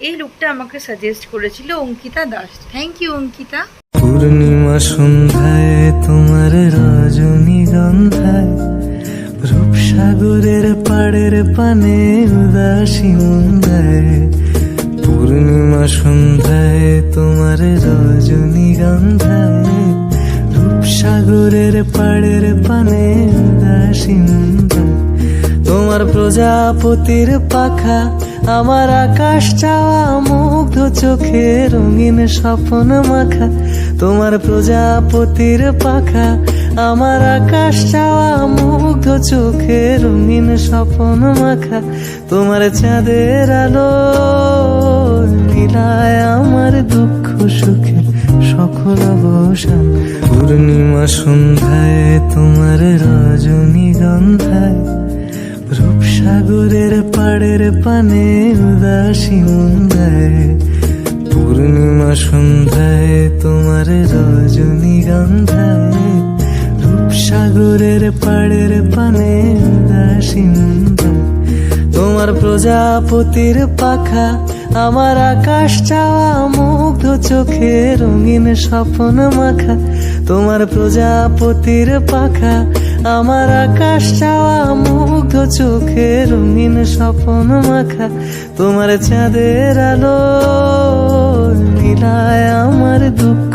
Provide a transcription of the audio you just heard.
এই লুকটা আমাকে সাজেস্ট করেছিল অঙ্কিতা দাস। Thank you Ankita. পূর্ণিমা সন্ধ্যায় তোমার রজনীগন্ধায় রূপসাগরের পাড়ের পানে উদাসী মন্দায়। পূর্ণিমা সন্ধ্যায় তোমার রজনীগন্ধায় রূপসাগরের পাড়ের পানে উদাসী মন্দায়। তোমার প্রজাপতির পাখা আমার আকাশ চাওয়া মুগ্ধ চোখে রঙিন স্বপ্ন মাখা। তোমার প্রজাপতির পাখা আমার আকাশ চাওয়া মুগ্ধ চোখে রঙিন স্বপ্ন মাখা। তোমার চাঁদের আলো মিলায় আমার দুঃখ সুখে সকল অবসান। পূর্ণিমা সন্ধ্যায় তোমার রজনীগন্ধায় রূপসাগরের পাড়ের পানে উদাসী মন্দায়। পূর্ণিমা সন্ধ্যায় তোমার রজনীগন্ধায় রূপসাগরের পাড়ের পানে উদাসী মন্দায়। তোমার প্রজাপতির পাখা আমার আকাশ চাওয়া মুগ্ধ চোখে রঙিন স্বপ্ন মাখা। তোমার প্রজাপতির পাখা আমার আকাশ চাওয়া মুগ্ধ চোখে রঙিন স্বপ্ন মাখা। তোমার চাঁদের আলো মিলায় আমার দুঃখ